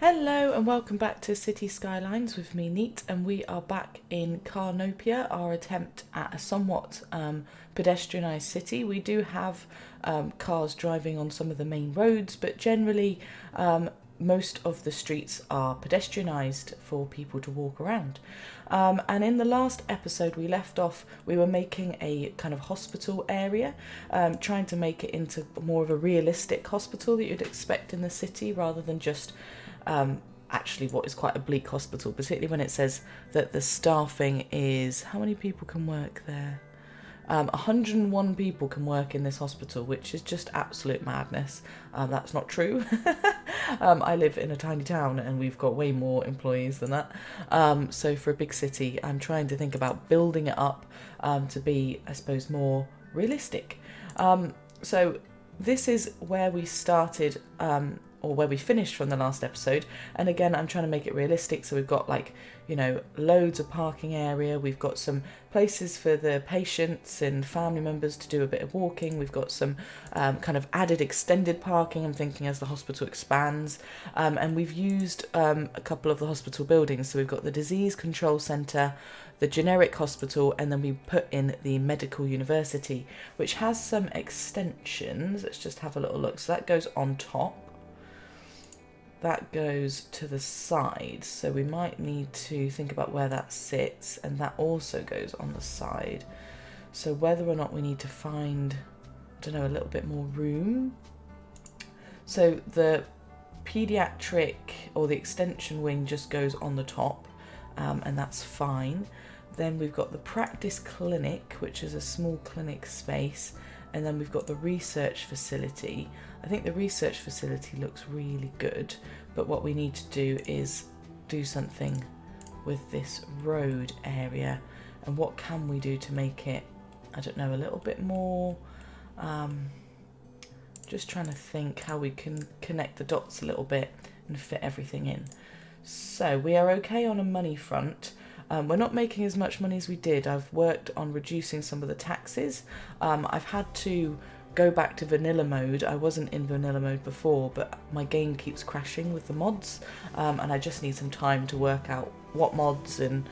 Hello and welcome back to City Skylines with me, Neat, and we are back in Carnopia, our attempt at a somewhat pedestrianised city. We do have cars driving on some of the main roads, but generally most of the streets are pedestrianised for people to walk around. And in the last episode we left off, we were making a kind of hospital area, trying to make it into more of a realistic hospital that you'd expect in the city rather than just actually what is quite a bleak hospital, particularly when it says that the staffing is, how many people can work there? 101 people can work in this hospital, which is just absolute madness. That's not true. I live in a tiny town and we've got way more employees than that. So for a big city, I'm trying to think about building it up to be, I suppose, more realistic. So this is where we started, or where we finished from the last episode, and again I'm trying to make it realistic. So we've got, like, you know, loads of parking area, we've got some places for the patients and family members to do a bit of walking, we've got some kind of added extended parking, I'm thinking, as the hospital expands, and we've used a couple of the hospital buildings. So we've got the disease control centre, the generic hospital, and then we put in the medical university, which has some extensions. Let's just have a little look. So that goes on top, that goes to the side, so we might need to think about where that sits, and that also goes on the side. So whether or not we need to find, I don't know, a little bit more room. So the pediatric or the extension wing just goes on the top, and that's fine. Then we've got the practice clinic, which is a small clinic space, and then we've got the research facility. I think the research facility looks really good, but what we need to do is do something with this road area. And what can we do to make it, I don't know, a little bit more, just trying to think how we can connect the dots a little bit and fit everything in. So we are okay on a money front. We're not making as much money as we did. I've worked on reducing some of the taxes. I've had to go back to vanilla mode. I wasn't in vanilla mode before, but my game keeps crashing with the mods, and I just need some time to work out what mods and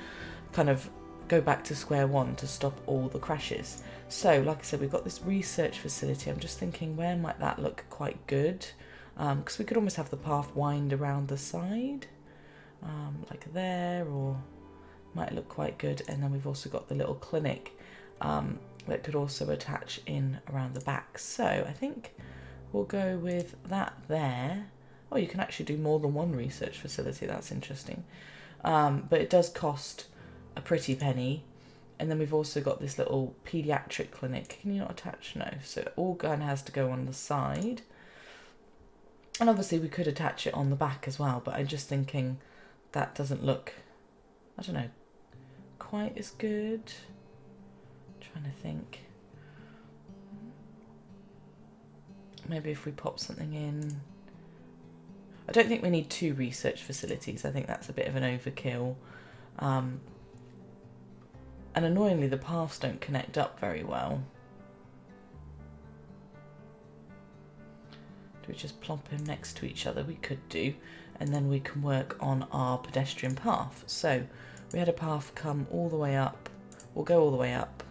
kind of go back to square one to stop all the crashes. So like I said, we've got this research facility. I'm just thinking, where might that look quite good? Because we could almost have the path wind around the side, like there, or might look quite good. And then we've also got the little clinic that could also attach in around the back. So I think we'll go with that there. Oh, you can actually do more than one research facility. That's interesting. But it does cost a pretty penny. And then we've also got this little pediatric clinic. Can you not attach? No. So it all kind of has to go on the side. And obviously we could attach it on the back as well, but I'm just thinking that doesn't look, I don't know, quite as good. Trying to think. Maybe if we pop something in. I don't think we need two research facilities. I think that's a bit of an overkill. And annoyingly, the paths don't connect up very well. Do we just plop them next to each other? We could do. And then we can work on our pedestrian path. So we had a path come all the way up. We'll go all the way up,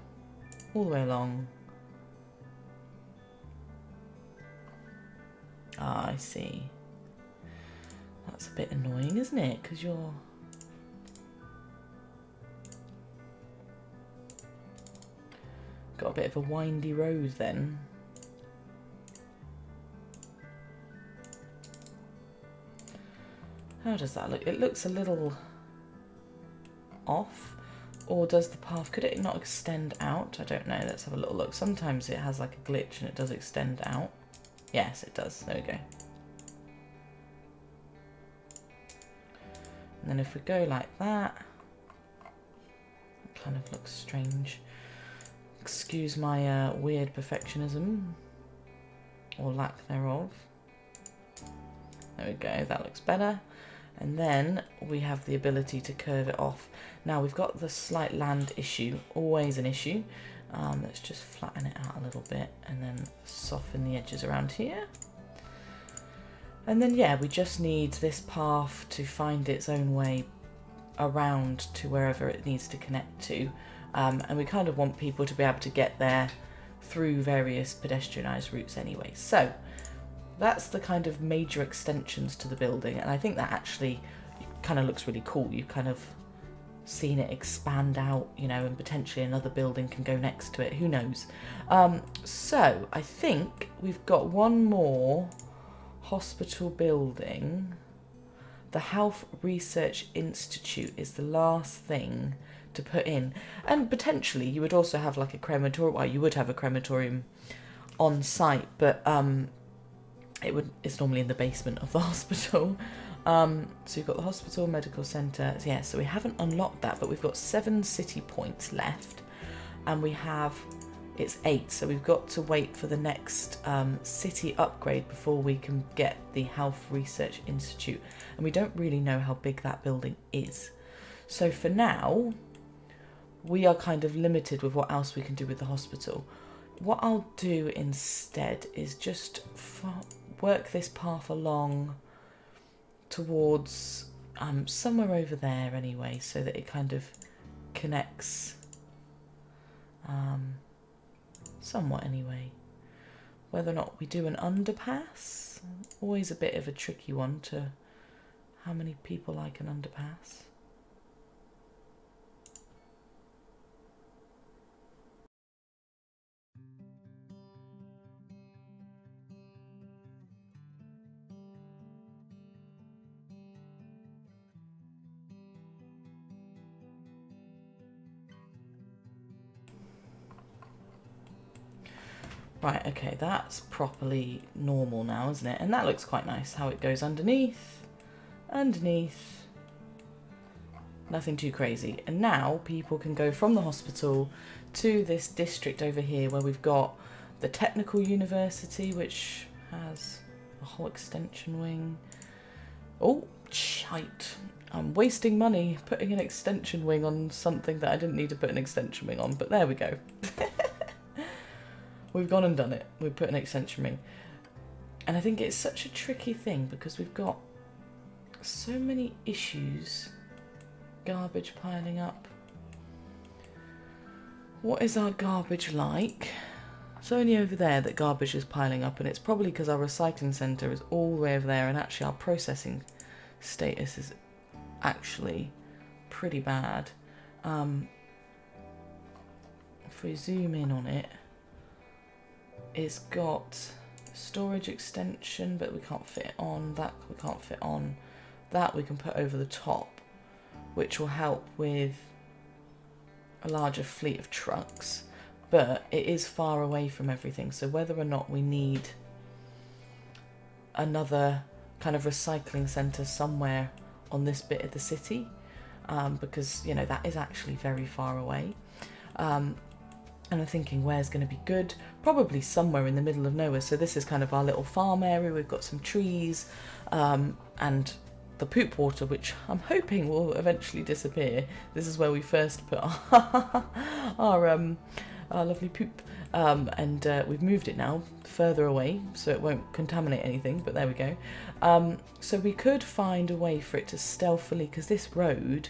all the way along. Ah, I see. That's a bit annoying, isn't it? Because you're... got a bit of a windy road then. How does that look? It looks a little off. Or does the path, could it not extend out? I don't know. Let's have a little look. Sometimes it has like a glitch and it does extend out. Yes, it does. There we go. And then if we go like that, it kind of looks strange. Excuse my weird perfectionism, or lack thereof. There we go. That looks better. And then we have the ability to curve it off. Now we've got the slight land issue, always an issue. Let's just flatten it out a little bit and then soften the edges around here. And then, yeah, we just need this path to find its own way around to wherever it needs to connect to. And we kind of want people to be able to get there through various pedestrianised routes anyway. So that's the kind of major extensions to the building. And I think that actually kind of looks really cool. You've kind of seen it expand out, you know, and potentially another building can go next to it. Who knows? So I think we've got one more hospital building. The Health Research Institute is the last thing to put in, and potentially you would also have like a crematorium. Well, you would have a crematorium on site, but it's normally in the basement of the hospital. So you've got the hospital, medical centre. Yeah, so we haven't unlocked that, but we've got 7 city points left, and it's 8, so we've got to wait for the next city upgrade before we can get the Health Research Institute. And we don't really know how big that building is. So for now, we are kind of limited with what else we can do with the hospital. What I'll do instead is just work this path along towards somewhere over there anyway, so that it kind of connects somewhat anyway. Whether or not we do an underpass, always a bit of a tricky one to how many people like an underpass. Right, okay, that's properly normal now, isn't it? And that looks quite nice, how it goes underneath, nothing too crazy. And now people can go from the hospital to this district over here where we've got the Technical University, which has a whole extension wing. Oh, shite. I'm wasting money putting an extension wing on something that I didn't need to put an extension wing on, but there we go. We've gone and done it. We've put an extension ring. And I think it's such a tricky thing because we've got so many issues. Garbage piling up. What is our garbage like? It's only over there that garbage is piling up, and it's probably because our recycling centre is all the way over there, and actually our processing status is actually pretty bad. If we zoom in on it, it's got storage extension, but we can't fit it on. That we can't fit on. That we can put over the top, which will help with a larger fleet of trucks. But it is far away from everything, so whether or not we need another kind of recycling centre somewhere on this bit of the city, because, you know, that is actually very far away. And I'm thinking where's going to be good? Probably somewhere in the middle of nowhere. So this is kind of our little farm area. We've got some trees and the poop water, which I'm hoping will eventually disappear. This is where we first put our lovely poop. And we've moved it now further away so it won't contaminate anything, but there we go. So we could find a way for it to stealthily, because this road,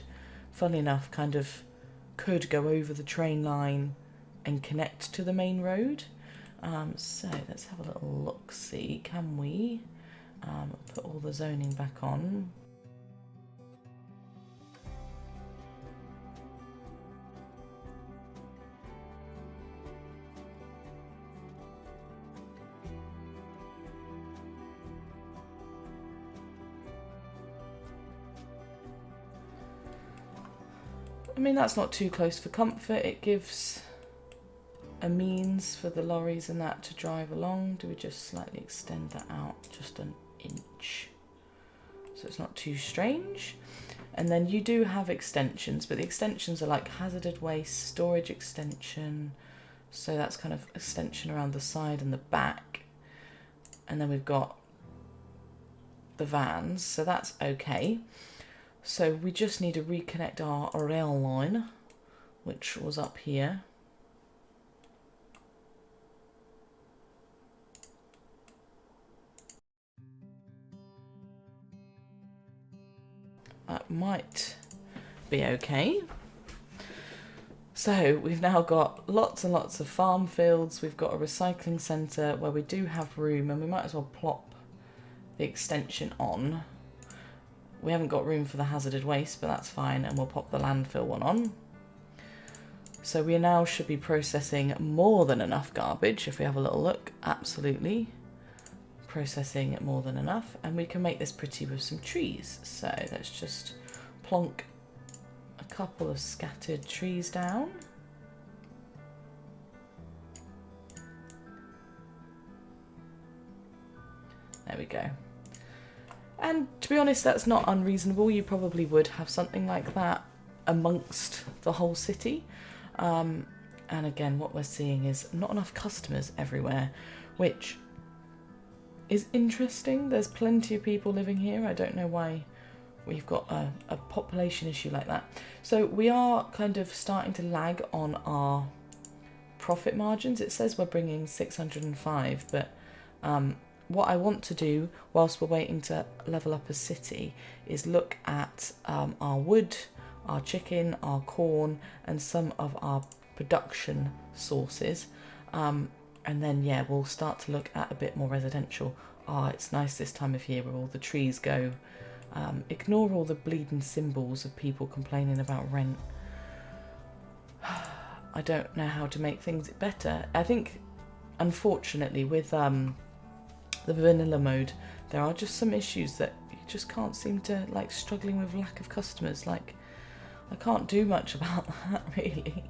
funnily enough, kind of could go over the train line and connect to the main road. So let's have a little look, see, can we put all the zoning back on? I mean, that's not too close for comfort. It gives a means for the lorries and that to drive along. Do we just slightly extend that out just an inch so it's not too strange? And then you do have extensions, but the extensions are like hazardous waste storage extension, so that's kind of extension around the side and the back. And then we've got the vans, so that's okay. So we just need to reconnect our rail line, which was up here. that might be okay. So we've now got lots and lots of farm fields. We've got a recycling centre where we do have room, and we might as well plop the extension on. We haven't got room for the hazardous waste, but that's fine, and we'll pop the landfill one on. So we now should be processing more than enough garbage. If we have a little look, absolutely processing more than enough, and we can make this pretty with some trees. So let's just plonk a couple of scattered trees down. There we go. And to be honest, that's not unreasonable. You probably would have something like that amongst the whole city. And again, what we're seeing is not enough customers everywhere, which is interesting. There's plenty of people living here. I don't know why we've got a population issue like that. So we are kind of starting to lag on our profit margins. It says we're bringing 605, but what I want to do whilst we're waiting to level up a city is look at our wood, our chicken, our corn, and some of our production sources. And then, yeah, we'll start to look at a bit more residential. It's nice this time of year where all the trees go. Ignore all the bleeding symbols of people complaining about rent. I don't know how to make things better. I think, unfortunately, with the vanilla mode, there are just some issues that you just can't seem to, like, struggling with lack of customers. Like, I can't do much about that, really.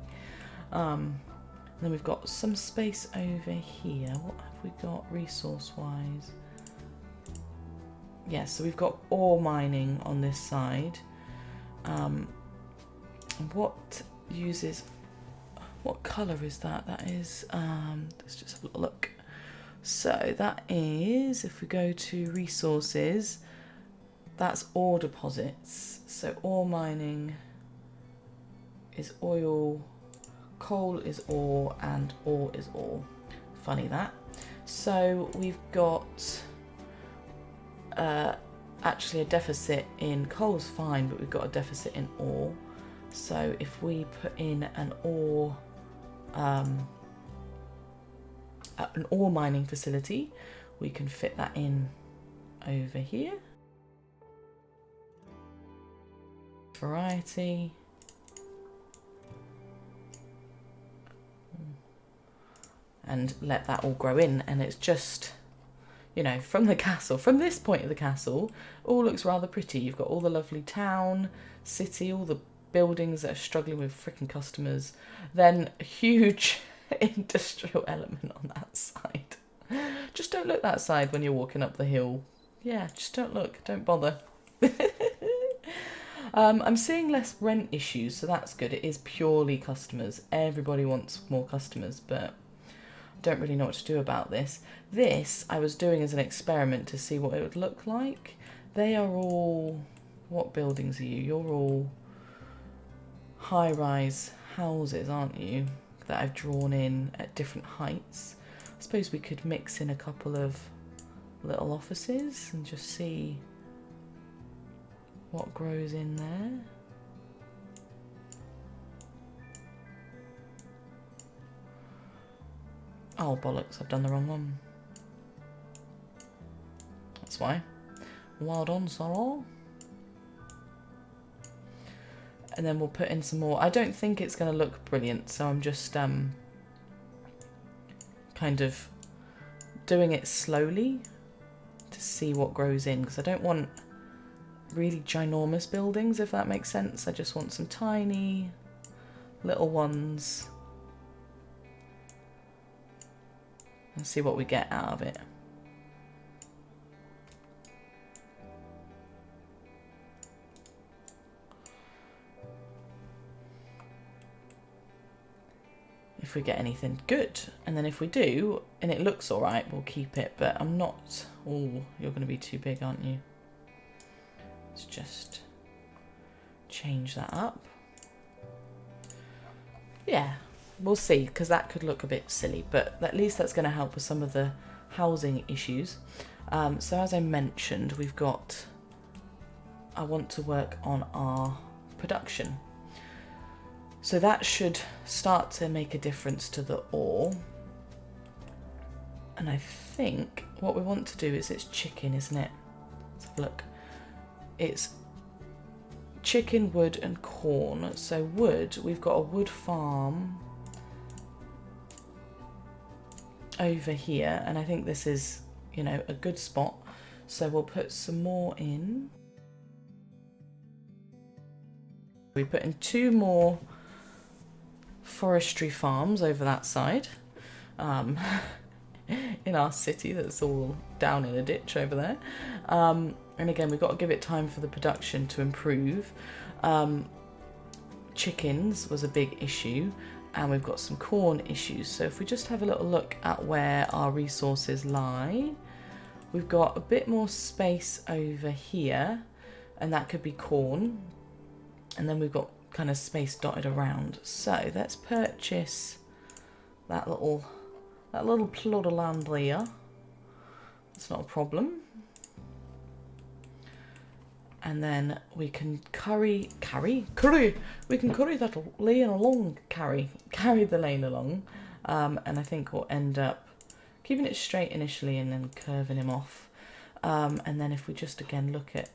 Then we've got some space over here. What have we got resource-wise? Yeah, so we've got ore mining on this side. What colour is that? That is, let's just have a little look. So that is, if we go to resources, that's ore deposits. So ore mining is oil, coal is ore, and ore is ore. Funny that. So we've got actually a deficit in coal's fine, but we've got a deficit in ore. So if we put in an ore mining facility, we can fit that in over here. Variety. And let that all grow in, and it's just, you know, from the castle, from this point of the castle, all looks rather pretty. You've got all the lovely town, city, all the buildings that are struggling with freaking customers, then a huge industrial element on that side. Just don't look that side when you're walking up the hill. Yeah, just don't look, don't bother. I'm seeing less rent issues, so that's good. It is purely customers. Everybody wants more customers, but don't really know what to do about this. This I was doing as an experiment to see what it would look like. They are all, what buildings are you? You're all high-rise houses, aren't you? That I've drawn in at different heights. I suppose we could mix in a couple of little offices and just see what grows in there. Oh, bollocks, I've done the wrong one. That's why. Well done, Sorrel. And then we'll put in some more. I don't think it's going to look brilliant, so I'm just kind of doing it slowly to see what grows in, because I don't want really ginormous buildings, if that makes sense. I just want some tiny little ones. And see what we get out of it. If we get anything good, and then if we do and it looks all right, we'll keep it. But I'm not. Oh, you're going to be too big, aren't you? Let's just change that up. Yeah. We'll see, because that could look a bit silly, but at least that's going to help with some of the housing issues. So as I mentioned, we've got I want to work on our production. So that should start to make a difference to the ore. And I think what we want to do is it's chicken, isn't it? Let's have a look. It's chicken, wood and corn. So wood, we've got a wood farm over here. And I think this is, you know, a good spot. So we'll put some more in. We put in 2 more forestry farms over that side in our city that's all down in a ditch over there, and again we've got to give it time for the production to improve. Chickens was a big issue, and we've got some corn issues. So if we just have a little look at where our resources lie, we've got a bit more space over here, and that could be corn, and then we've got kind of space dotted around. So let's purchase that little plot of land there. It's not a problem. And then we can we can carry that lane along, carry the lane along, and I think we'll end up keeping it straight initially and then curving him off. And then if we just again look at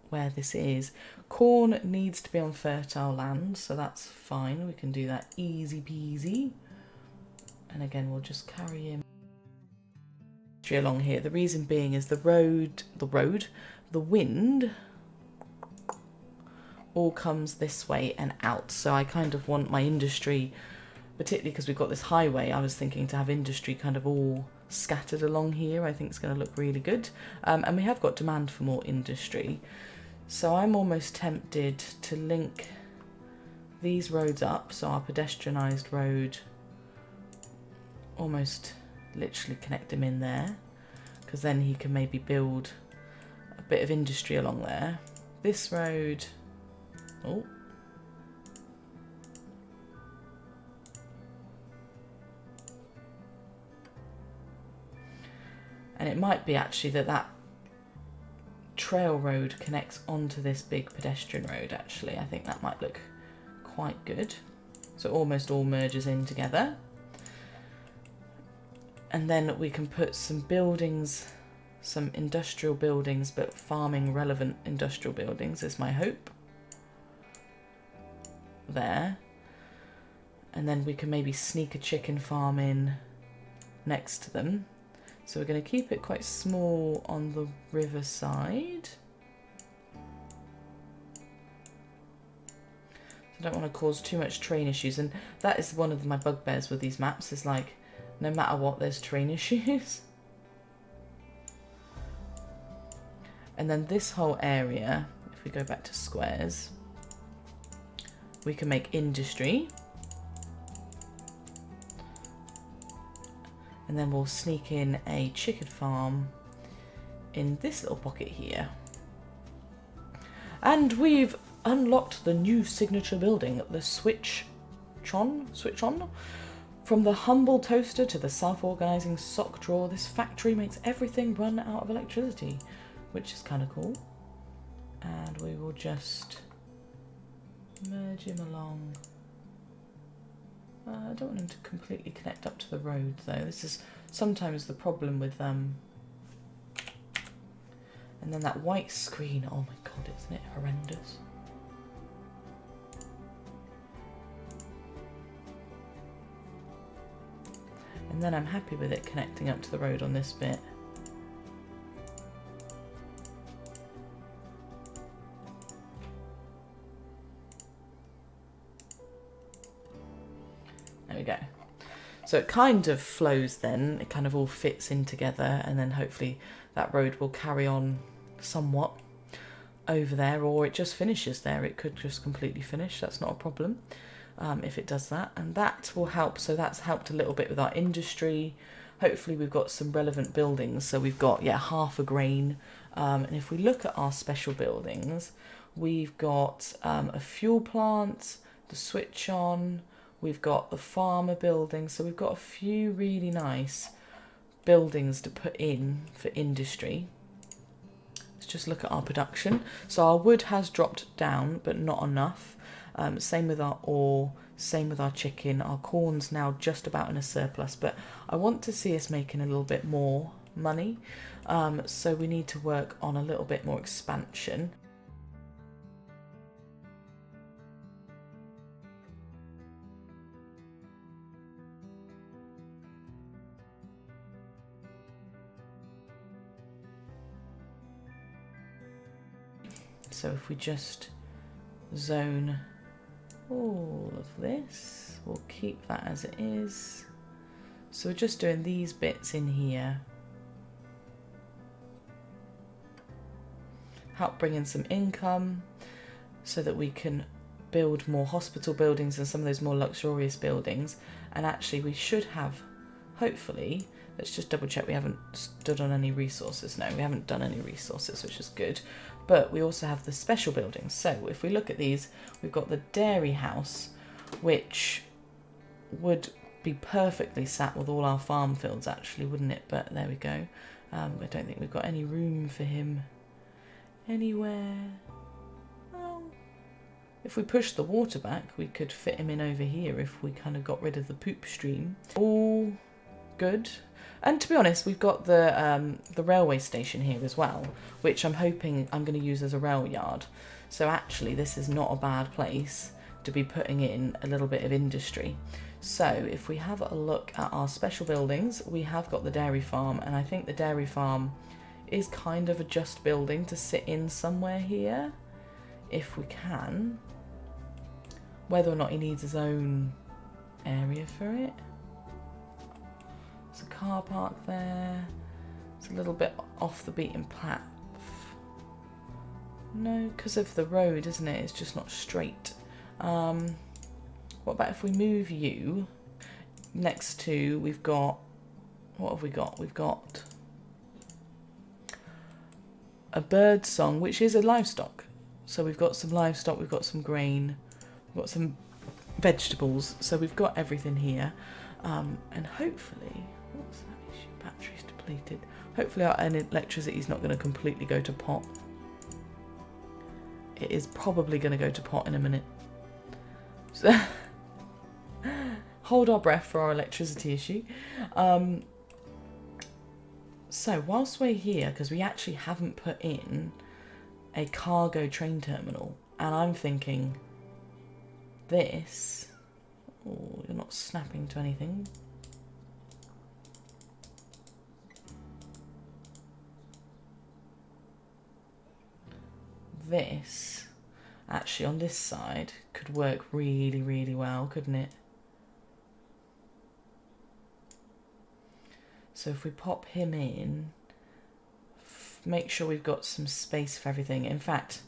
where this is, corn needs to be on fertile land, so that's fine, we can do that easy peasy. And again we'll just carry him along here. The reason being is the wind all comes this way and out, so I kind of want my industry, particularly because we've got this highway, I was thinking to have industry kind of all scattered along here. I think it's going to look really good, and we have got demand for more industry. So I'm almost tempted to link these roads up, so our pedestrianised road, almost literally connect him in there, because then he can maybe build a bit of industry along there. This road, oh, and it might be actually that trail road connects onto this big pedestrian road. Actually, I think that might look quite good. So it almost all merges in together. And then we can put some buildings, some industrial buildings, but farming relevant industrial buildings is my hope. There. And then we can maybe sneak a chicken farm in next to them. So we're going to keep it quite small on the riverside. I don't want to cause too much terrain issues, and that is one of my bugbears with these maps, is like, no matter what, there's terrain issues. And then this whole area, if we go back to squares, we can make industry. And then we'll sneak in a chicken farm in this little pocket here. And we've unlocked the new signature building, the switch on. From the humble toaster to the self-organising sock drawer, this factory makes everything run out of electricity, which is kind of cool. And we will just merge him along. I don't want him to completely connect up to the road though. This is sometimes the problem with and then that white screen, oh my god, isn't it horrendous? And then I'm happy with it connecting up to the road on this bit. There we go. So it kind of flows then, it kind of all fits in together, and then hopefully that road will carry on somewhat over there, or it just finishes there. It could just completely finish, that's not a problem if it does that, and that will help. So that's helped a little bit with our industry. Hopefully we've got some relevant buildings, so we've got, yeah, half a grain, and if we look at our special buildings, we've got a fuel plant, the switch on, we've got the farmer building, so we've got a few really nice buildings to put in for industry. Let's just look at our production. So our wood has dropped down, but not enough. Same with our ore, same with our chicken. Our corn's now just about in a surplus, but I want to see us making a little bit more money. So we need to work on a little bit more expansion. So if we just zone all of this, we'll keep that as it is. So we're just doing these bits in here. Help bring in some income so that we can build more hospital buildings and some of those more luxurious buildings. And actually we should have, hopefully, let's just double check we haven't stood on any resources. No, we haven't done any resources, which is good. But we also have the special buildings. So if we look at these, we've got the dairy house, which would be perfectly sat with all our farm fields actually, wouldn't it? But there we go. I don't think we've got any room for him anywhere. Well, if we push the water back, we could fit him in over here if we kind of got rid of the poop stream. All good. And to be honest, we've got the railway station here as well, which I'm hoping I'm going to use as a rail yard. So actually this is not a bad place to be putting in a little bit of industry. So if we have a look at our special buildings, we have got the dairy farm, and I think the dairy farm is kind of a just building to sit in somewhere here, if we can. Whether or not he needs his own area for it. There's a car park there. It's a little bit off the beaten path. No, because of the road, isn't it? It's just not straight. What about if we move you next to, we've got, what have we got? We've got a bird song, which is a livestock. So we've got some livestock, we've got some grain, we've got some vegetables. So we've got everything here. And hopefully, what's that issue? Batteries depleted. Hopefully our electricity is not going to completely go to pot. It is probably going to go to pot in a minute. So hold our breath for our electricity issue. So whilst we're here, because we actually haven't put in a cargo train terminal, and I'm thinking this, oh, you're not snapping to anything. This, actually on this side, could work really, really well, couldn't it? So if we pop him in, make sure we've got some space for everything. In fact,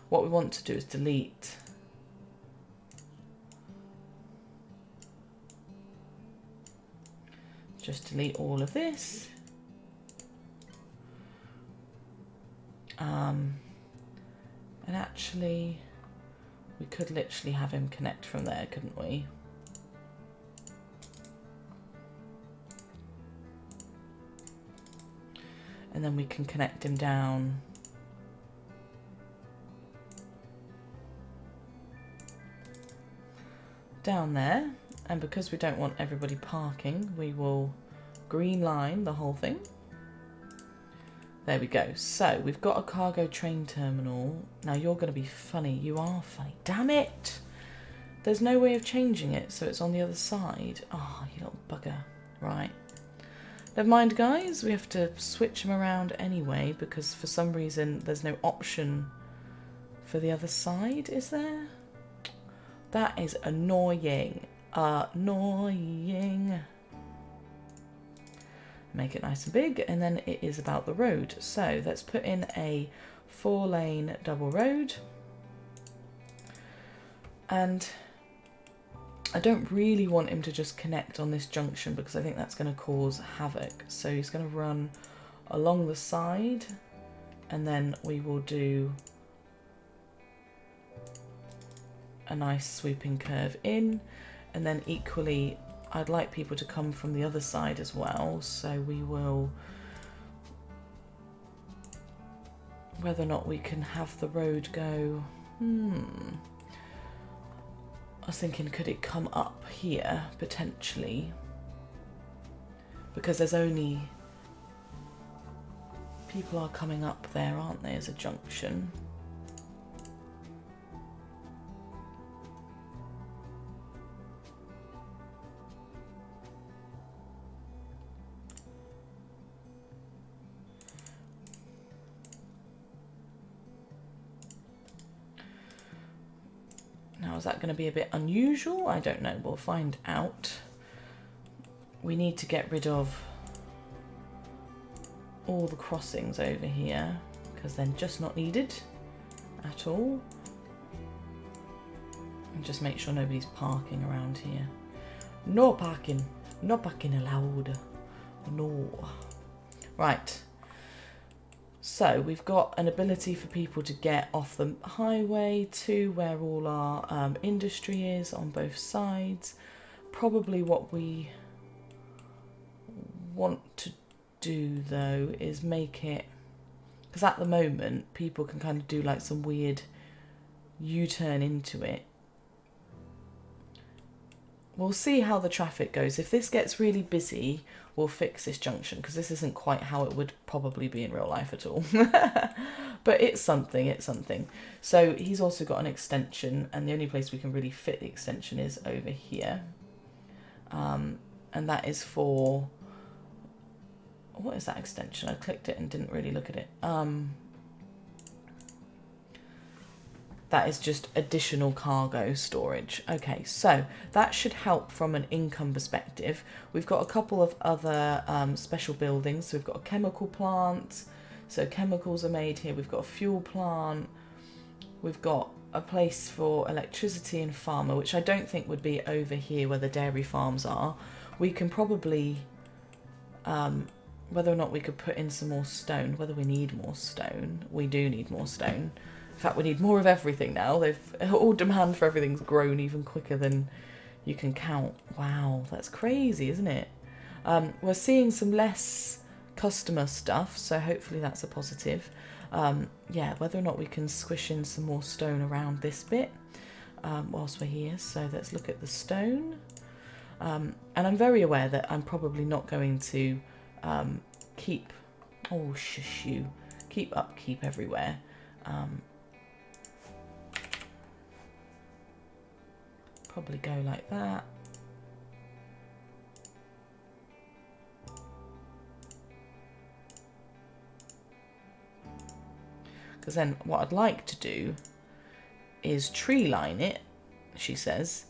what we want to do is delete just delete all of this. And actually, we could literally have him connect from there, couldn't we? And then we can connect him down there. And because we don't want everybody parking, we will green line the whole thing. There we go. So we've got a cargo train terminal. Now you're going to be funny. You are funny. Damn it! There's no way of changing it, so it's on the other side. Oh, you little bugger. Right. Never mind, guys. We have to switch them around anyway because for some reason there's no option for the other side, is there? That is annoying. Annoying. Make it nice and big, and then it is about the road. So let's put in a 4-lane double road. And I don't really want him to just connect on this junction because I think that's going to cause havoc. So he's going to run along the side, and then we will do a nice sweeping curve in, and then equally I'd like people to come from the other side as well, so we will whether or not we can have the road go... I was thinking, could it come up here, potentially? Because there's only... people are coming up there, aren't they, as a junction? Now, is that going to be a bit unusual? I don't know. We'll find out. We need to get rid of all the crossings over here because they're just not needed at all. And just make sure nobody's parking around here. No parking. No parking allowed. No. Right. So we've got an ability for people to get off the highway to where all our industry is on both sides. Probably what we want to do though is make it, because at the moment people can kind of do like some weird U-turn into it. We'll see how the traffic goes. If this gets really busy, we'll fix this junction, because this isn't quite how it would probably be in real life at all. But it's something, it's something. So he's also got an extension, and the only place we can really fit the extension is over here. And that is for... what is that extension? I clicked it and didn't really look at it. That is just additional cargo storage. Okay, so that should help from an income perspective. We've got a couple of other special buildings. So we've got a chemical plant. So chemicals are made here. We've got a fuel plant. We've got a place for electricity and pharma, which I don't think would be over here where the dairy farms are. We can probably, whether or not we could put in some more stone, whether we need more stone. We do need more stone. In fact, we need more of everything now. All demand for everything's grown even quicker than you can count. Wow, that's crazy, isn't it? We're seeing some less customer stuff, so hopefully that's a positive. Yeah, whether or not we can squish in some more stone around this bit whilst we're here. So let's look at the stone. And I'm very aware that I'm probably not going to keep... oh, shush you. Keep upkeep everywhere. Probably go like that. Because then what I'd like to do is tree line it, she says.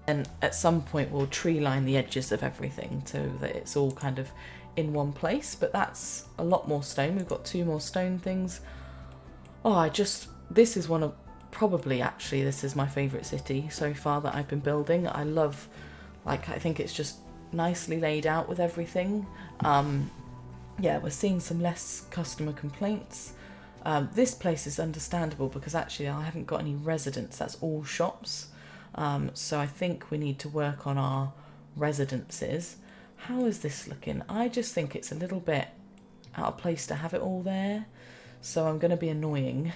And at some point we'll tree line the edges of everything so that it's all kind of in one place. But that's a lot more stone. We've got 2 more stone things. Oh, this is one of, probably actually, this is my favourite city so far that I've been building. I love, like, I think it's just nicely laid out with everything. Yeah, we're seeing some less customer complaints. This place is understandable because actually I haven't got any residents. That's all shops. So I think we need to work on our residences. How is this looking? I just think it's a little bit out of place to have it all there. So I'm going to be annoying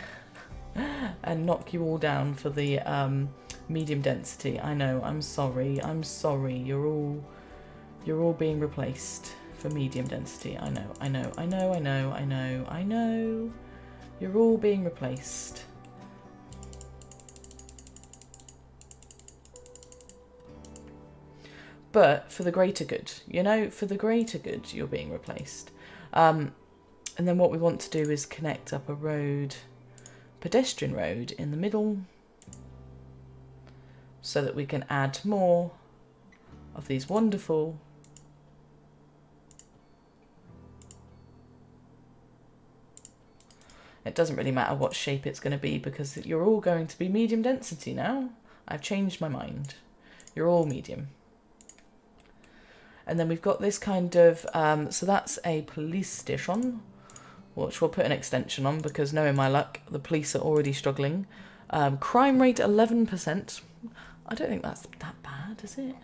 and knock you all down for the medium density. I know, I'm sorry. I'm sorry. You're all being replaced for medium density. I know. You're all being replaced. But for the greater good, you know, for the greater good, you're being replaced. And then what we want to do is connect up a road, pedestrian road in the middle, so that we can add more of these wonderful it doesn't really matter what shape it's going to be because you're all going to be medium density now. I've changed my mind. You're all medium. And then we've got this kind of, so that's a police station. which we'll put an extension on because knowing my luck, the police are already struggling. Crime rate 11%. I don't think that's that bad, is it?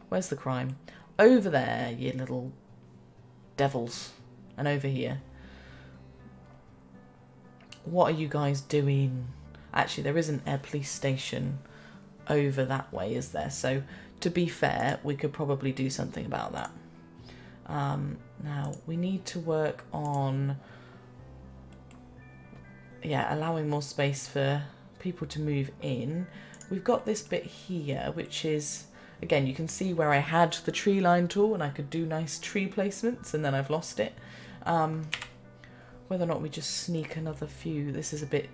Where's the crime? Over there, you little devils. And over here. What are you guys doing? Actually, there isn't a police station over that way, is there? So, to be fair, we could probably do something about that. Now, we need to work on, allowing more space for people to move in. We've got this bit here, which is, again, you can see where I had the tree line tool and I could do nice tree placements, and then I've lost it. Whether or not we just sneak another few. This is a bit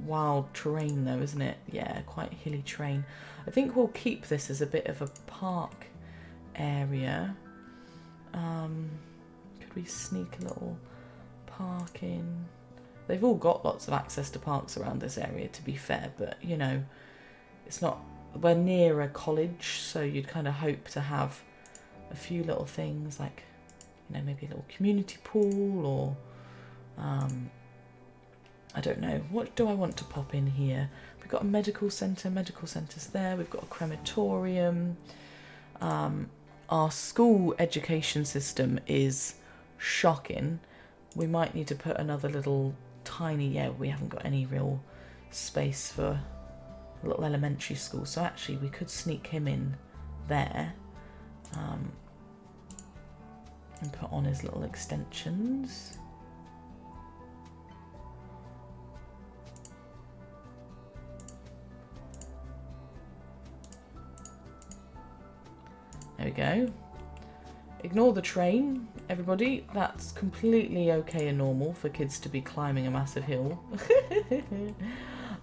wild terrain though, isn't it? Yeah, quite hilly terrain. I think we'll keep this as a bit of a park area. Could we sneak a little park in? They've all got lots of access to parks around this area, to be fair, but you know, it's not, we're near a college, so you'd kind of hope to have a few little things like, you know, maybe a little community pool, or I don't know, what do I want to pop in here? We've got a medical centre's there, we've got a crematorium. Our school education system is shocking. We might need to put another little tiny, we haven't got any real space for a little elementary school, so actually we could sneak him in there, and put on his little extensions. There we go. Ignore the train, everybody. That's completely okay and normal for kids to be climbing a massive hill.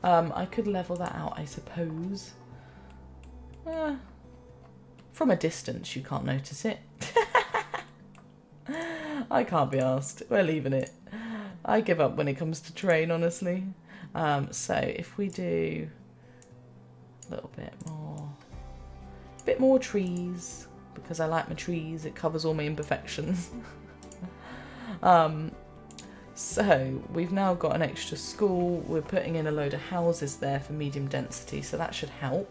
I could level that out, I suppose. From a distance, you can't notice it. I can't be asked. We're leaving it. I give up when it comes to train, honestly. So if we do a little bit more trees, because I like my trees, it covers all my imperfections. So we've now got an extra school. We're putting in a load of houses there for medium density, so that should help.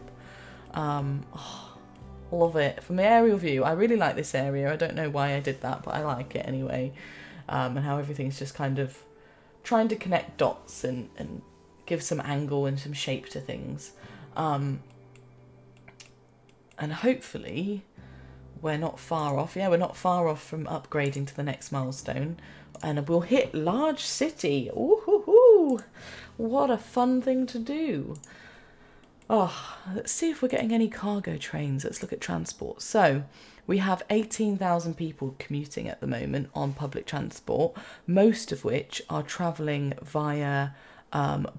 Love it. From the aerial view, I really like this area. I don't know why I did that, but I like it anyway. And how everything's just kind of trying to connect dots and give some angle and some shape to things. And hopefully we're not far off. Yeah, we're not far off from upgrading to the next milestone. And we'll hit large city. Ooh, what a fun thing to do. Oh, let's see if we're getting any cargo trains. Let's look at transport. So we have 18,000 people commuting at the moment on public transport, most of which are travelling via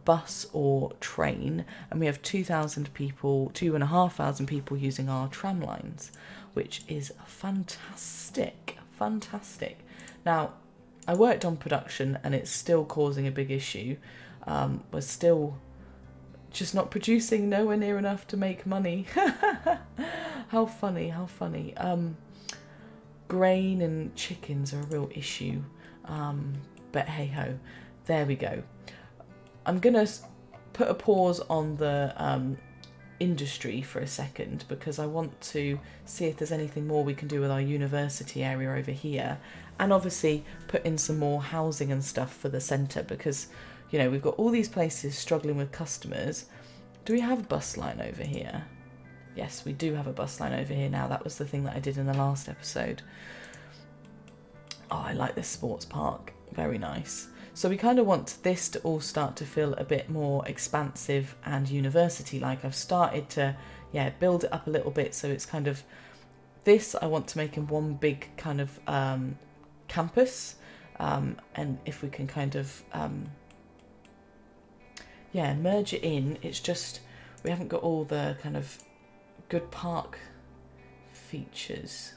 bus or train, and we have 2,500 people using our tram lines, which is fantastic. Now, I worked on production and it's still causing a big issue. We're still just not producing, nowhere near enough to make money. How funny. Grain and chickens are a real issue, but hey ho, there we go. I'm gonna put a pause on the industry for a second, because I want to see if there's anything more we can do with our university area over here, and obviously put in some more housing and stuff for the centre, because you know we've got all these places struggling with customers. Do we have a bus line over here? Yes, we do have a bus line over here now. That was the thing that I did in the last episode. Oh, I like this sports park. Very nice. So we kind of want this to all start to feel a bit more expansive and university-like. I've started to, build it up a little bit. So it's kind of, this I want to make in one big kind of campus. And if we can kind of, merge it in. It's just, we haven't got all the kind of good park features,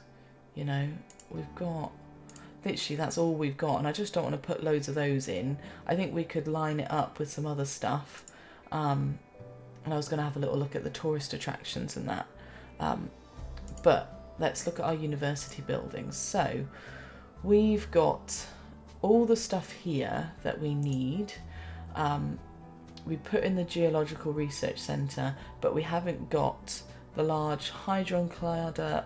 you know. We've got, literally that's all we've got, and I just don't want to put loads of those in. I think we could line it up with some other stuff, and I was going to have a little look at the tourist attractions and that, but let's look at our university buildings. So we've got all the stuff here that we need. We put in the Geological Research Centre, but we haven't got the Large Hadron Collider,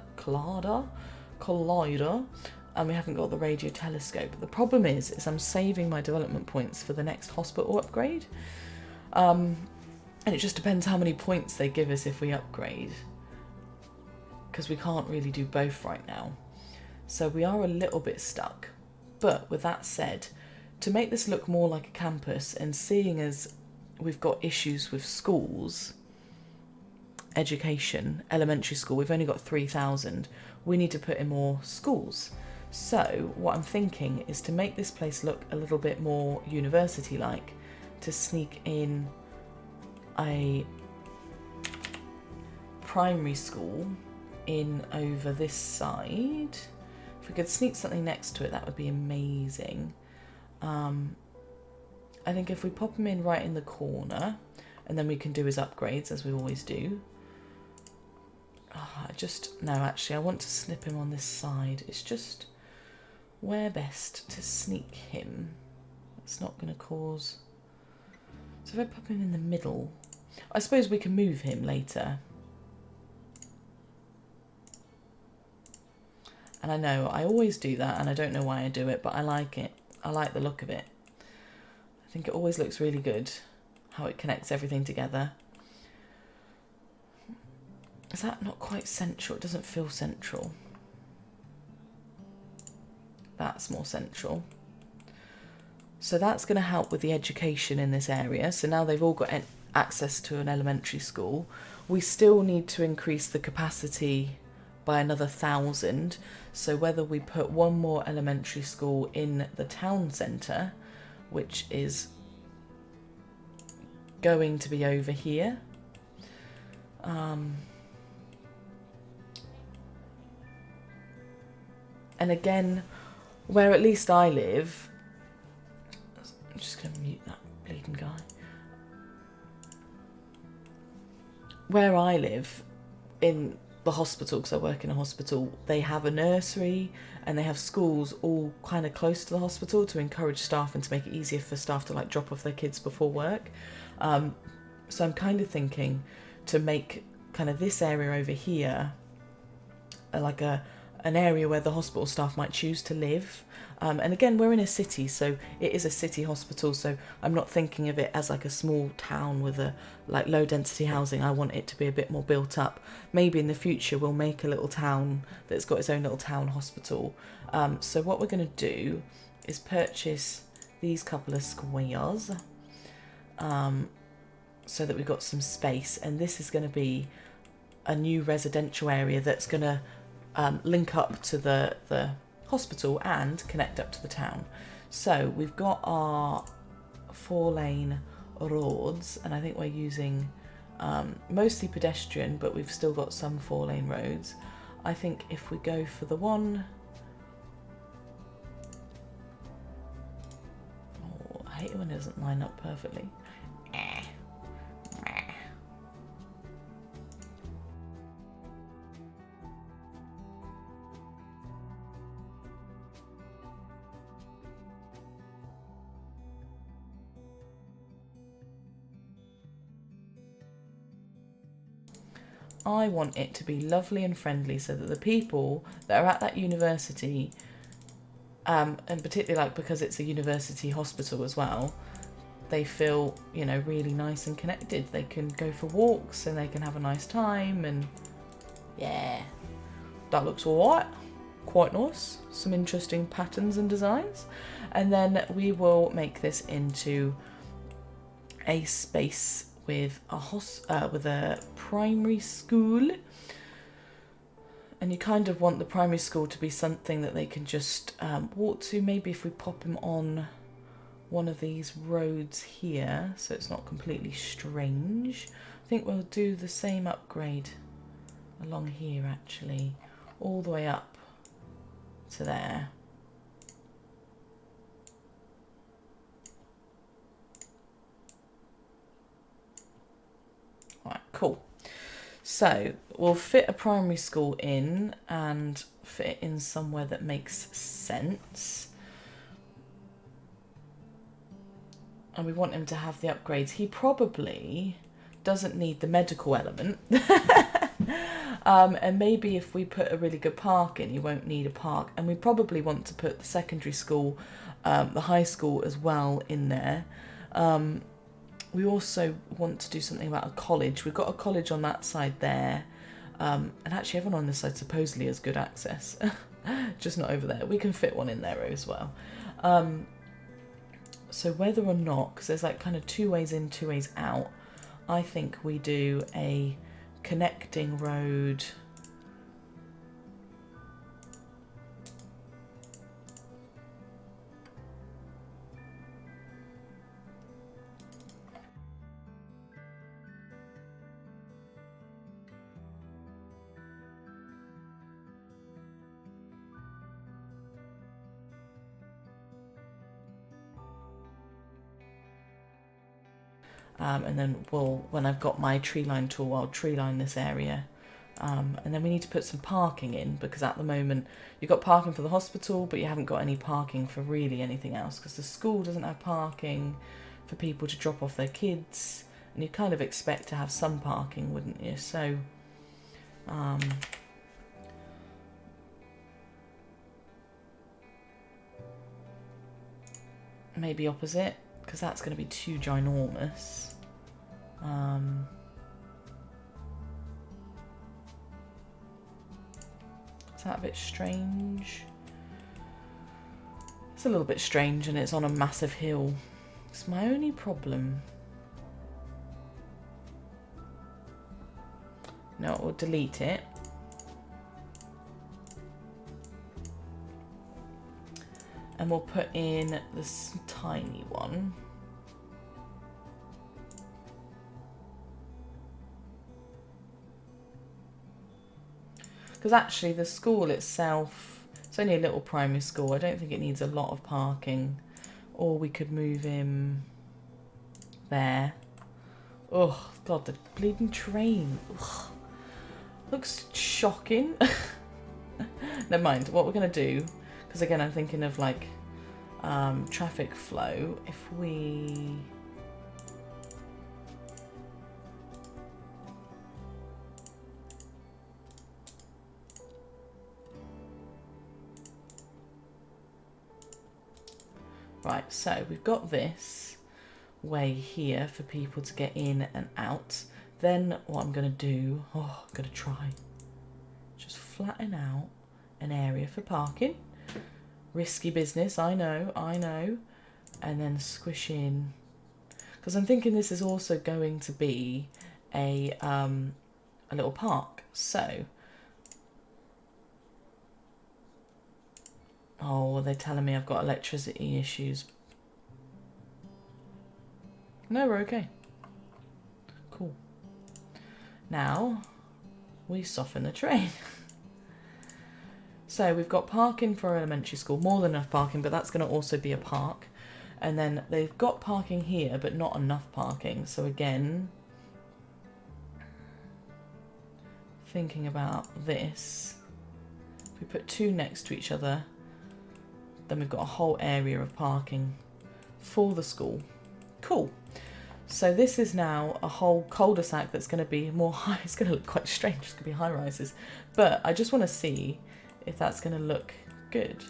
and we haven't got the radio telescope. The problem is I'm saving my development points for the next hospital upgrade. And it just depends how many points they give us if we upgrade, because we can't really do both right now. So we are a little bit stuck. But with that said, to make this look more like a campus, and seeing as we've got issues with schools, education, elementary school, we've only got 3,000, we need to put in more schools. So what I'm thinking is to make this place look a little bit more university-like, to sneak in a primary school in over this side. If we could sneak something next to it, that would be amazing. I think if we pop him in right in the corner, and then we can do his upgrades as we always do. No, actually, I want to snip him on this side. It's just where best to sneak him. It's not going to cause... So if I pop him in the middle, I suppose we can move him later. And I know I always do that, and I don't know why I do it, but I like it. I like the look of it. I think it always looks really good, how it connects everything together. Is that not quite central? It doesn't feel central. That's more central. So that's going to help with the education in this area. So now they've all got access to an elementary school. We still need to increase the capacity by another 1,000. So whether we put one more elementary school in the town centre, which is going to be over here. And again, where at least I live, I'm just going to mute that bleeding guy. Where I live, in the hospital, because I work in a hospital, they have a nursery and they have schools all kind of close to the hospital to encourage staff and to make it easier for staff to like drop off their kids before work. So I'm kind of thinking to make kind of this area over here like an area where the hospital staff might choose to live. And again, we're in a city, so it is a city hospital, so I'm not thinking of it as like a small town with a like low density housing. I want it to be a bit more built up. Maybe in the future we'll make a little town that's got its own little town hospital. So what we're going to do is purchase these couple of squares so that we've got some space, and this is going to be a new residential area that's going to link up to the hospital and connect up to the town. So we've got our 4-lane roads, and I think we're using mostly pedestrian, but we've still got some 4-lane roads. I think if we go for the one... Oh, I hate it when it doesn't line up perfectly. I want it to be lovely and friendly so that the people that are at that university, and particularly like because it's a university hospital as well, they feel, you know, really nice and connected. They can go for walks and they can have a nice time, and yeah, that looks all right. Quite nice. Some interesting patterns and designs. And then we will make this into a space with a primary school, and you kind of want the primary school to be something that they can just walk to. Maybe if we pop them on one of these roads here, so it's not completely strange. I think we'll do the same upgrade along here, actually, all the way up to there. Right, cool. So we'll fit a primary school in and fit it in somewhere that makes sense. and we want him to have the upgrades. He probably doesn't need the medical element. And maybe if we put a really good park in, he won't need a park. And we probably want to put the secondary school, the high school as well in there. We also want to do something about a college. We've got a college on that side there. And actually everyone on this side supposedly has good access. Just not over there. We can fit one in there as well. So whether or not, because there's like kind of 2 ways in, 2 ways out, I think we do a connecting road. And then when I've got my tree line tool, I'll tree line this area. And then we need to put some parking in, because at the moment you've got parking for the hospital, but you haven't got any parking for really anything else, because the school doesn't have parking for people to drop off their kids, and you kind of expect to have some parking, wouldn't you? So maybe opposite, because that's going to be too ginormous. Is that a bit strange? It's a little bit strange, and it's on a massive hill. It's my only problem. No, we'll delete it. And we'll put in this tiny one. Because actually the school itself, it's only a little primary school. I don't think it needs a lot of parking. Or we could move him there. Oh, God, the bleeding train. Ugh. Looks shocking. Never mind, what we're going to do, because again I'm thinking of like traffic flow. If we right, so we've got this way here for people to get in and out. Then what I'm going to do, I'm going to try just flatten out an area for parking. Risky business, I know. And then squish in, because I'm thinking this is also going to be a little park. So, oh, they're telling me I've got electricity issues. No, we're okay. Cool. Now, we soften the train. So we've got parking for elementary school, more than enough parking, but that's going to also be a park. And then they've got parking here, but not enough parking. So again, thinking about this, if we put 2 next to each other, then we've got a whole area of parking for the school. Cool. So this is now a whole cul-de-sac that's going to be more high. It's going to look quite strange. It's going to be high rises. But I just want to see if that's going to look good.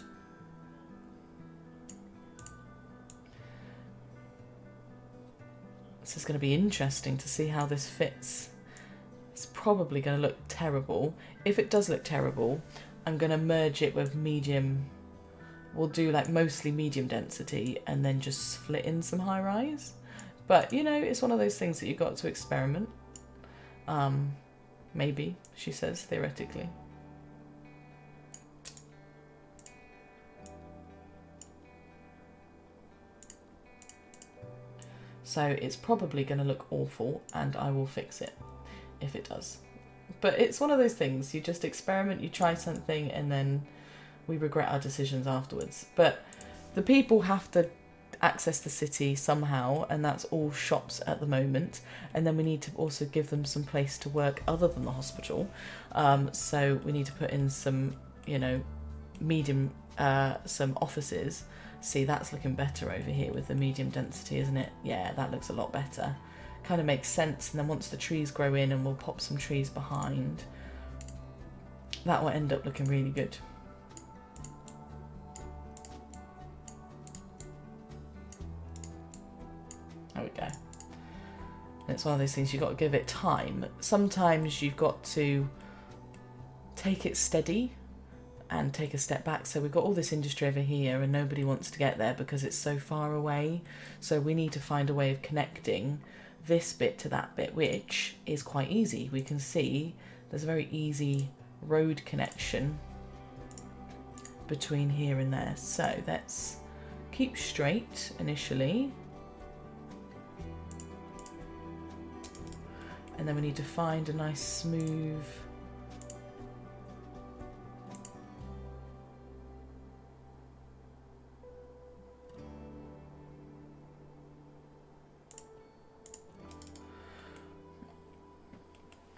This is going to be interesting to see how this fits. It's probably going to look terrible. If it does look terrible, I'm going to merge it with medium. We'll do like mostly medium density and then just split in some high rise. But, you know, it's one of those things that you've got to experiment. Maybe, she says, theoretically. So it's probably going to look awful, and I will fix it if it does. But it's one of those things, you just experiment, you try something, and then we regret our decisions afterwards. But the people have to access the city somehow, and that's all shops at the moment, and then we need to also give them some place to work other than the hospital. So we need to put in some, you know, medium some offices See, that's looking better over here with the medium density, isn't it? Yeah, that looks a lot better. Kind of makes sense. And then once the trees grow in and we'll pop some trees behind, that will end up looking really good. There we go. And it's one of those things, you've got to give it time. Sometimes you've got to take it steady and take a step back. So we've got all this industry over here and nobody wants to get there because it's so far away. So we need to find a way of connecting this bit to that bit, which is quite easy. We can see there's a very easy road connection between here and there. So let's keep straight initially. And then we need to find a nice smooth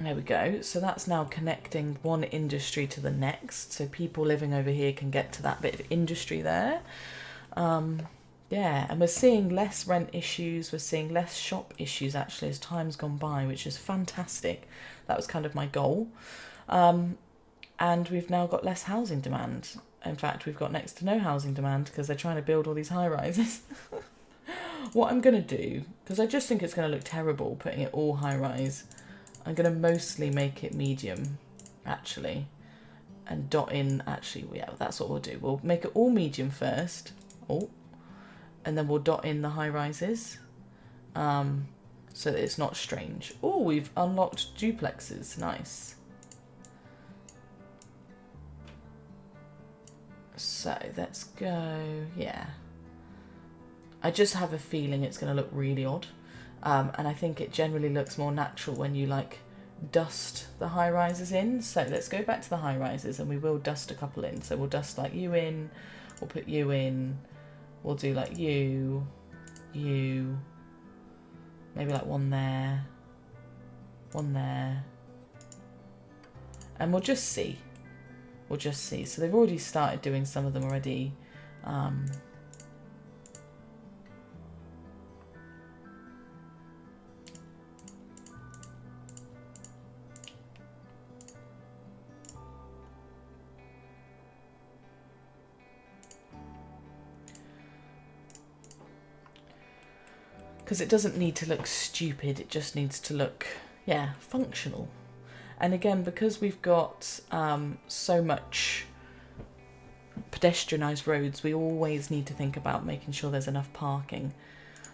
there we go. So that's now connecting one industry to the next. So people living over here can get to that bit of industry there. Yeah, and we're seeing less rent issues. We're seeing less shop issues actually as time's gone by, which is fantastic. That was kind of my goal. And we've now got less housing demand. In fact, we've got next to no housing demand because they're trying to build all these high rises. What I'm going to do, because I just think it's going to look terrible putting it all high rise, I'm going to mostly make it medium, actually, and dot in, actually, yeah, that's what we'll do. We'll make it all medium first, and then we'll dot in the high rises, so that it's not strange. Oh, we've unlocked duplexes, nice. So let's go, yeah. I just have a feeling it's going to look really odd. And I think it generally looks more natural when you like dust the high rises in. So let's go back to the high rises and we will dust a couple in. So we'll dust like you in, we'll put you in, we'll do like you, maybe like one there, and we'll just see. We'll just see. So they've already started doing some of them already. Because it doesn't need to look stupid, it just needs to look, yeah, functional. And again, because we've got so much pedestrianised roads, we always need to think about making sure there's enough parking.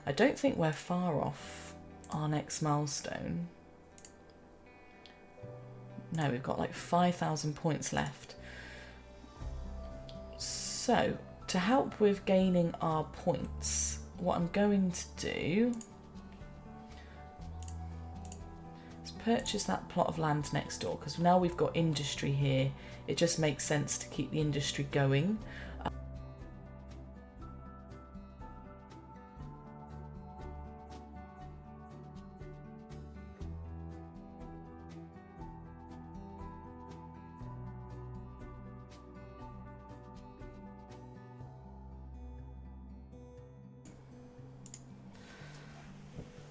I don't think we're far off our next milestone. No, we've got like 5,000 points left. So, to help with gaining our points, what I'm going to do is purchase that plot of land next door, because now we've got industry here, it just makes sense to keep the industry going.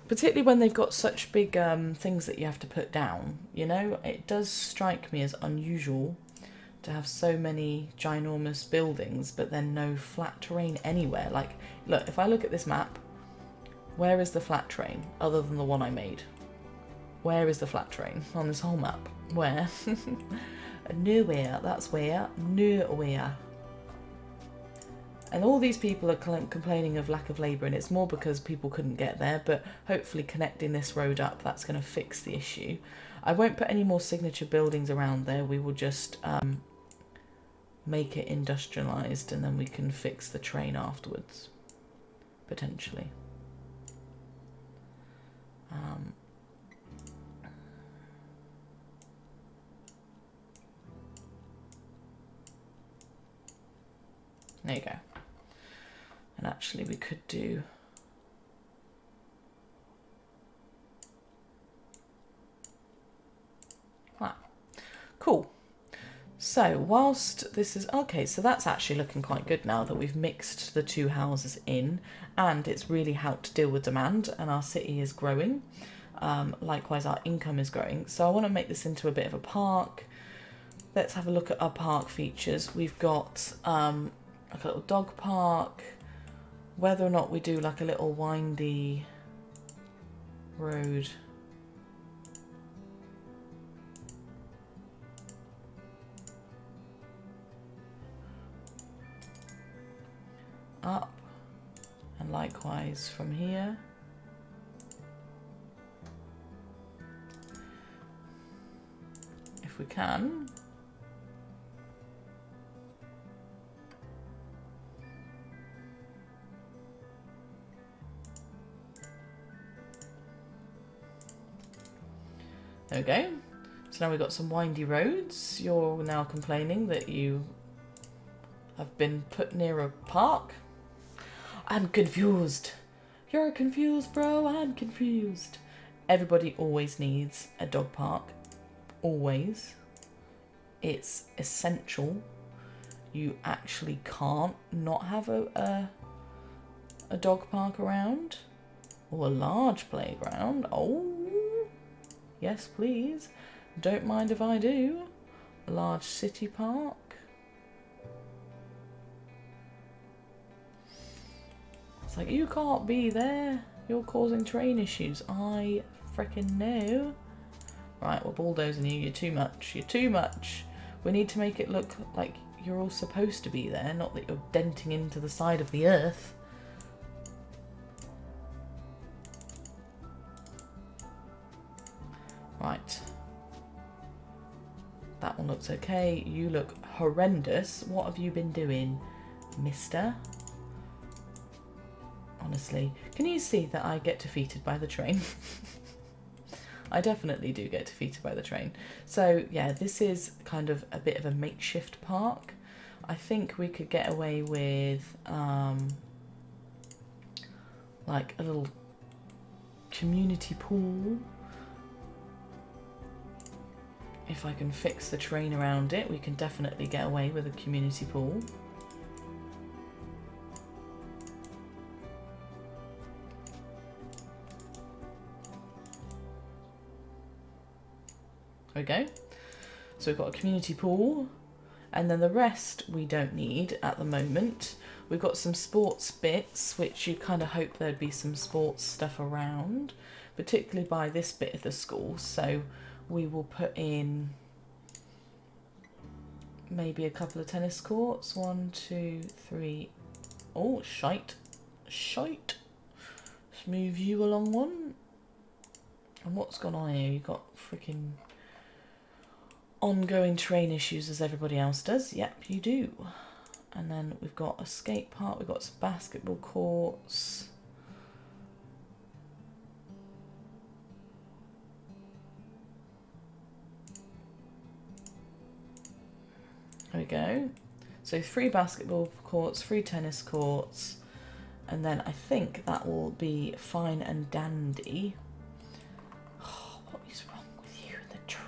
Particularly when they've got such big things that you have to put down, you know, it does strike me as unusual to have so many ginormous buildings but then no flat terrain anywhere. Like, look, if I look at this map, where is the flat terrain other than the one I made? Where is the flat terrain on this whole map? Where? Nowhere, that's where. Nowhere. And all these people are complaining of lack of labour, and it's more because people couldn't get there, but hopefully connecting this road up, that's going to fix the issue. I won't put any more signature buildings around there. We will just make it industrialised, and then we can fix the train afterwards, potentially. There you go. And actually we could do cool. So whilst this is, okay, so that's actually looking quite good now that we've mixed the two houses in, and it's really helped deal with demand, and our city is growing. Likewise, our income is growing. So I want to make this into a bit of a park. Let's have a look at our park features. We've got like a little dog park. Whether or not we do like a little windy road. Up, and likewise from here. If we can. There we go. So now we've got some windy roads. You're now complaining that you have been put near a park. I'm confused. You're confused, bro. I'm confused. Everybody always needs a dog park. Always. It's essential. You actually can't not have a dog park around. Or a large playground. Oh, yes, please. Don't mind if I do. A large city park. It's like, you can't be there. You're causing train issues. I freaking know. Right, we're bulldozing you. You're too much. You're too much. We need to make it look like you're all supposed to be there, not that you're denting into the side of the earth. Right. That one looks okay. You look horrendous. What have you been doing, mister? Honestly, can you see that I get defeated by the train? I definitely do get defeated by the train. So yeah, this is kind of a bit of a makeshift park. I think we could get away with like a little community pool. If I can fix the train around it, we can definitely get away with a community pool. There we go. So we've got a community pool, and then the rest we don't need at the moment. We've got some sports bits, which you kind of hope there'd be some sports stuff around, particularly by this bit of the school. So we will put in maybe a couple of tennis courts. 1, 2, 3. Oh, shite. Shite. Let's move you along one. And what's gone on here? You've got freaking ongoing train issues as everybody else does. Yep, you do. And then we've got a skate park. We've got some basketball courts. There we go. So 3 basketball courts, 3 tennis courts, and then I think that will be fine and dandy. Oh, what is wrong with you and the train?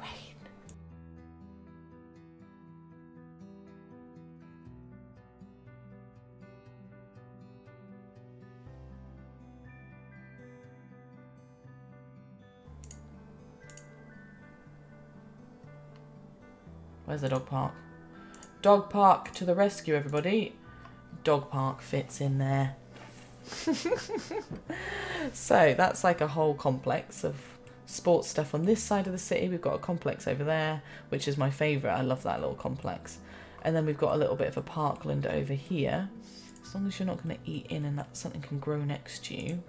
Where's the dog park? Dog park to the rescue, everybody. Dog park fits in there. So that's like a whole complex of sports stuff on this side of the city. We've got a complex over there, which is my favourite. I love that little complex. And then we've got a little bit of a parkland over here. As long as you're not going to eat in and that something can grow next to you.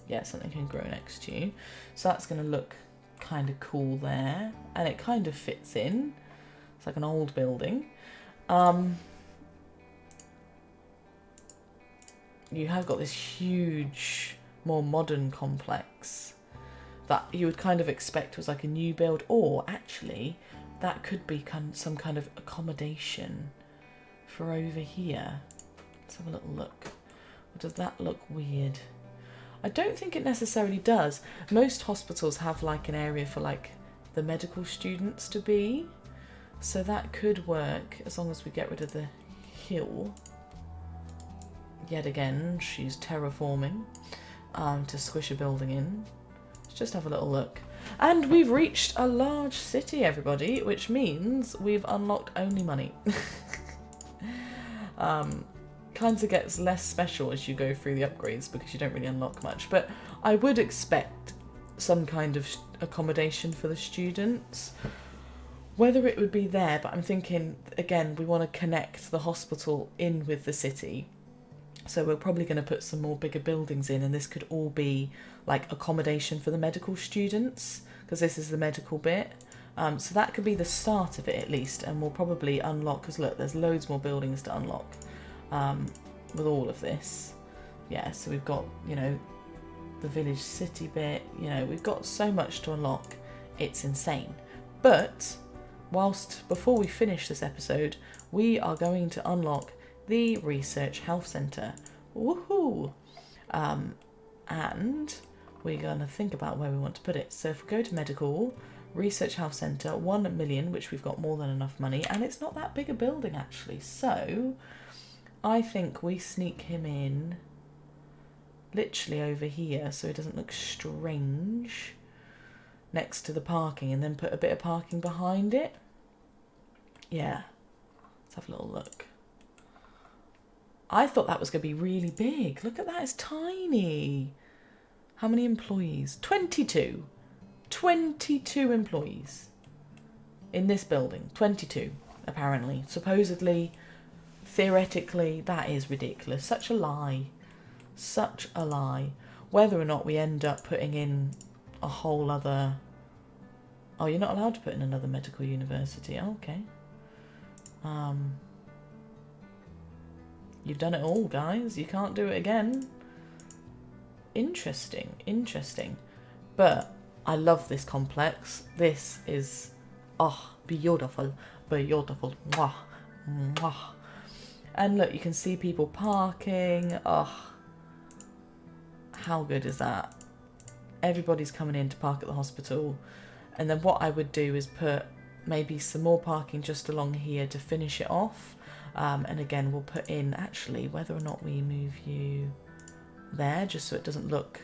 Yeah, something can grow next to you. So that's going to look kind of cool there. And it kind of fits in. It's like an old building. You have got this huge, more modern complex that you would kind of expect was like a new build, or actually that could be some kind of accommodation for over here. Let's have a little look. Or does that look weird? I don't think it necessarily does. Most hospitals have like an area for like the medical students to be. So that could work as long as we get rid of the hill. Yet again, she's terraforming to squish a building in. Let's just have a little look. And we've reached a large city, everybody, which means we've unlocked only money. Kind of gets less special as you go through the upgrades because you don't really unlock much. But I would expect some kind of accommodation for the students. Whether it would be there, but I'm thinking, again, we want to connect the hospital in with the city. So we're probably going to put some more bigger buildings in, and this could all be like accommodation for the medical students, because this is the medical bit. So that could be the start of it at least, and we'll probably unlock, because look, there's loads more buildings to unlock with all of this. Yeah, so we've got, you know, the village city bit, you know, we've got so much to unlock, it's insane. But before we finish this episode, we are going to unlock the Research Health Centre. Woohoo! And we're going to think about where we want to put it. So if we go to Medical, Research Health Centre, 1 million, which we've got more than enough money, and it's not that big a building actually. So I think we sneak him in literally over here so it doesn't look strange next to the parking, and then put a bit of parking behind it. Yeah, let's have a little look. I thought that was going to be really big. Look at that, it's tiny. How many employees? 22. 22 employees in this building. 22, apparently. Supposedly, theoretically, that is ridiculous. Such a lie. Such a lie. Whether or not we end up putting in a whole other... Oh, you're not allowed to put in another medical university. Oh, okay. You've done it all, guys. You can't do it again. Interesting, interesting. But I love this complex. This is, oh, beautiful, beautiful. Mwah, mwah. And look, you can see people parking. Oh, how good is that? Everybody's coming in to park at the hospital. And then what I would do is put maybe some more parking just along here to finish it off. And again, we'll put in, actually, whether or not we move you there, just so it doesn't look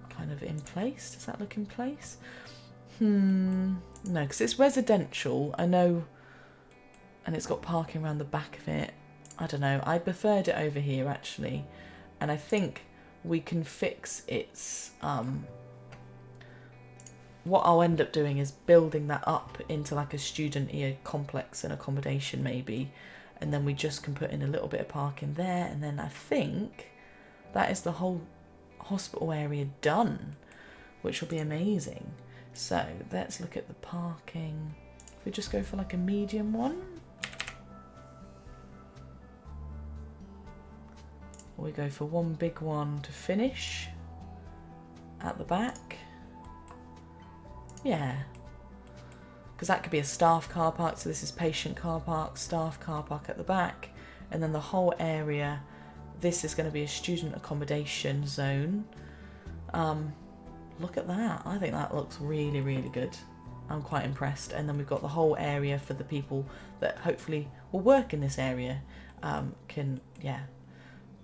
kind of in place. Does that look in place? No, because it's residential, I know, and it's got parking around the back of it. I don't know, I preferred it over here, actually. And I think we can fix its... what I'll end up doing is building that up into like a student complex and accommodation maybe, and then we just can put in a little bit of parking there, and then I think that is the whole hospital area done, which will be amazing. So let's look at the parking. If we just go for like a medium one, or we go for one big one to finish at the back. Yeah, because that could be a staff car park, so this is patient car park, staff car park at the back, and then the whole area, this is going to be a student accommodation zone. Look at that, I think that looks really, really good. I'm quite impressed. And then we've got the whole area for the people that hopefully will work in this area, can, yeah,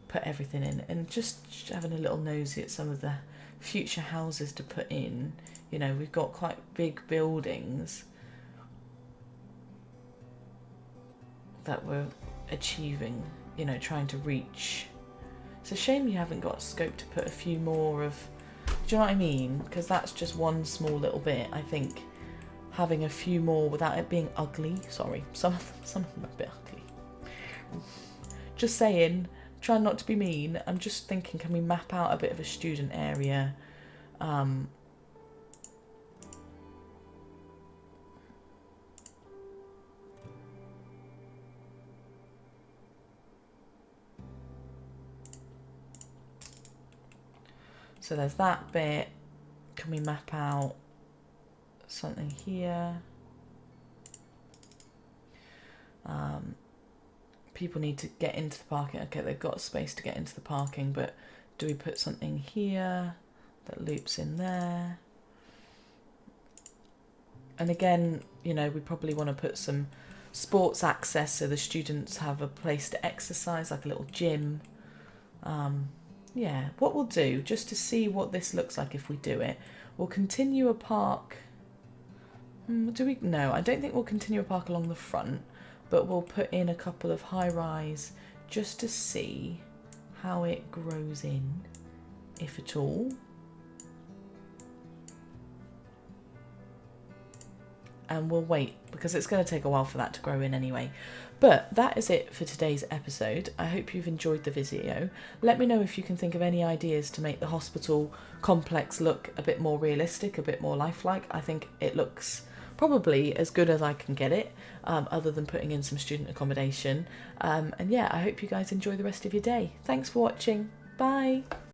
put everything in. And just having a little nosy at some of the future houses to put in. You know, we've got quite big buildings that we're achieving, you know, trying to reach. It's a shame you haven't got scope to put a few more of, do you know what I mean? Because that's just one small little bit. I think having a few more without it being ugly, sorry, some of them are a bit ugly. Just saying, try not to be mean. I'm just thinking, can we map out a bit of a student area? So there's that bit. Can we map out something here? People need to get into the parking. Okay, they've got space to get into the parking, but do we put something here that loops in there? And again, you know, we probably want to put some sports access so the students have a place to exercise, like a little gym. Yeah, what we'll do, just to see what this looks like if we do it, we'll continue a park. Do we? No, I don't think we'll continue a park along the front, but we'll put in a couple of high-rise just to see how it grows in, if at all. And we'll wait because it's going to take a while for that to grow in anyway. But that is it for today's episode. I hope you've enjoyed the video. Let me know if you can think of any ideas to make the hospital complex look a bit more realistic, a bit more lifelike. I think it looks probably as good as I can get it, other than putting in some student accommodation. And yeah, I hope you guys enjoy the rest of your day. Thanks for watching. Bye.